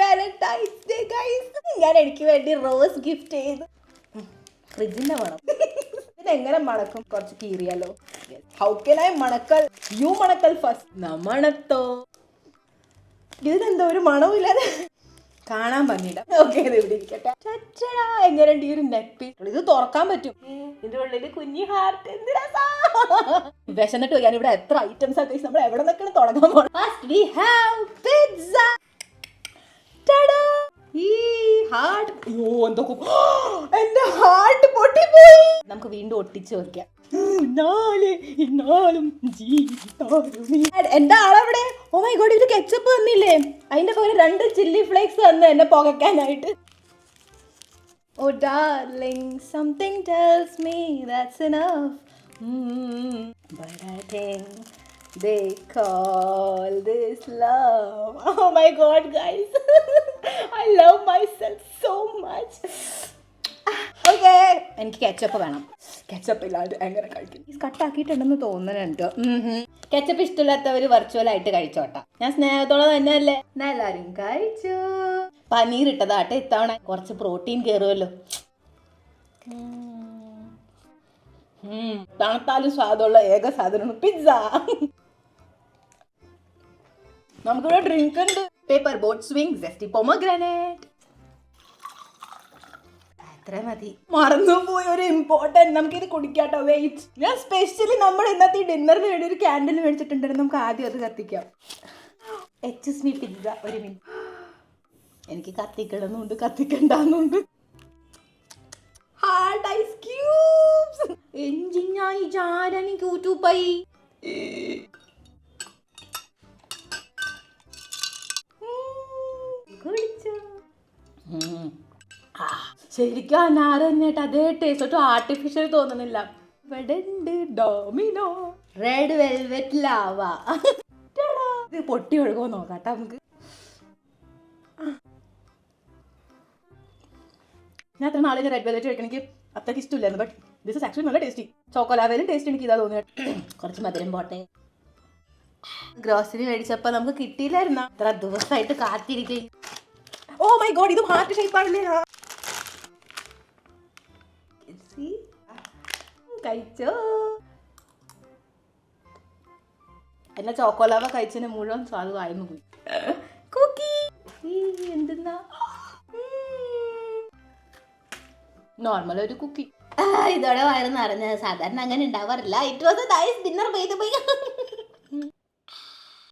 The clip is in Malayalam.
Valentine's day guys. ഞാൻ എനിക്ക് വേണ്ടി റോസ് ഗിഫ്റ്റ് ചെയ്തു. ഫ്രിഡ്ജിന്റെ മണം. ഇതെങ്ങനെ മണക്കും? കുറച്ച് കീറിയാലോ. ഹൗ കെൻ ഐ മണക്കൽ? യു മണക്കൽ ഫസ്റ്റ്. മണത്തോ. ഇതിനെന്തോ ഒരു മണവുമില്ലാതെ കാണാൻ ഭംഗിയില്ല. ഓക്കെ, ഇത് ഇവിടെ ഇരിക്കട്ടെ. എങ്ങനെയുണ്ട് ഈ ഒരു നെക്ക് പീസ്? ഇത് തുറക്കാൻ പറ്റും. ഇതിന്റെ ഉള്ളില് കുഞ്ഞി ഹാർട്ട്. എന്ത് രസാ. വിശന്നിട്ട് ഞാൻ ഇവിടെ എത്ര ഐറ്റംസ് ഒക്കെ നമ്മൾ എവിടെ നിന്നൊക്കെ തുടങ്ങാൻ പോകണം. First we have pizza. ഈ ഹാർട്ട്, അയ്യോ എന്തൊക്കെ, എന്റെ ഹാർട്ട് പൊട്ടിപ്പോയി. നമുക്ക് വീണ്ടും ഒട്ടിച്ചു വെക്കാം. എന്റെ ആളെവിടെ? ഓ മൈ ഗോഡ്, ഇത് കെച്ചപ്പ് തന്നില്ലേ? അതിന്റെ പകരം 2 ചില്ലി ഫ്ലേക്സ് തന്നു എന്നെ പുകയ്ക്കാനായിട്ട്. Oh darling, something tells me that's enough. But I think they call this love. Oh my god guys, I love myself so much. Okay, എനിക്ക് കെച്ചപ്പ് വേണം. കെച്ചപ്പ് ഇല്ലാണ്ട് എങ്ങനെ കഴിക്കും? ഈ കട്ടാക്കിയിട്ടുണ്ടെന്ന് തോന്നുന്നുണ്ട്. കെച്ചപ്പ് ഇഷ്ടമില്ലാത്തവർ വെർച്വലായിട്ട് കഴിച്ചോട്ടാ. ഞാൻ സ്നേഹത്തോടെ തന്നെ അല്ലേ എല്ലാവരും കഴിച്ചു. പനീർ ഇട്ടതാട്ടെ ഇത്തവണ. കുറച്ച് പ്രോട്ടീൻ കയറുമല്ലോ. തണുത്താലും സ്വാദുള്ള ഏക സാധനമാണ് പിസ്സ. നമുക്കിവിടെ ഡ്രിങ്ക് ഉണ്ട്. Paper boat swing, zesty pomegranate. അത്ര മതി. മറന്നുപോയി ഒരു ഇമ്പോർട്ടൻറ്റ്. നമുക്കിത് കുടിക്കാട്ടോ. വെയിറ്റ്, ഞാൻ സ്പെഷ്യലി നമ്മൾ ഇന്നത്തെ ഡിന്നറിന് വേണ്ടി ഒരു ക്യാൻഡിൽ മേടിച്ചിട്ടുണ്ടായിരുന്നു. നമുക്ക് ആദ്യം അത് കത്തിക്കാം. എച്ച് മീ പിസ്സ. ഒരു മിനിറ്റ്, എനിക്ക് കത്തിക്കണമെന്നുണ്ട് കത്തിക്കണ്ടെന്നുണ്ട്. Hard ice cubes. എഞ്ചിനായി ജാരനി കൂട്ടുപോയി. കുടിച്ചോ? ശരിക്കും നാരങ്ങേട്ട് അതേ ടേസ്റ്റ്. ഒട്ടും ആർട്ടിഫിഷ്യൽ തോന്നുന്നില്ല. ഇവിടെ ഉണ്ട് ഡോമിനോ റെഡ് വെൽവെറ്റ് ലാവ. ഇത് പൊട്ടി ഒഴുകുമോ നോക്കാട്ടോ നമുക്ക്. ഞാൻ അത്ര നാളെ റെഡ് വെൽവെറ്റ് കഴിക്കണം. എനിക്ക് അത്രയ്ക്ക് ഇഷ്ടമില്ലായിരുന്നു. ബട്ട് ദിസ് ഇസ് ആക്ച്വലി നല്ല ടേസ്റ്റി. ചോക്കോലാവേലും ടേസ്റ്റ് എനിക്ക് ഇതാ തോന്നിയത്. കുറച്ച് മധുരം പോട്ടെ. ഗ്രോസറി മേടിച്ചപ്പോൾ നമുക്ക് കിട്ടിയില്ലായിരുന്ന. അത്ര ദിവസമായിട്ട് കാത്തിരിക്കും. ഓ മൈ ഗോഡ്, ഇത് ഹാർട്ട് ഷേപ്പാണല്ലേ. കഴിച്ചോ? എന്നെ ചോക്കോലാവ കഴിച്ചതിന് മുഴുവൻ സ്വാദ് വായന്നു പോയി. കുക്കി എന്തെന്നാ? നോർമൽ ഒരു കുക്കി. ഇതോടെ വയറ് നിറഞ്ഞ. സാധാരണ അങ്ങനെ ഉണ്ടാവാറില്ല. It was A nice dinner.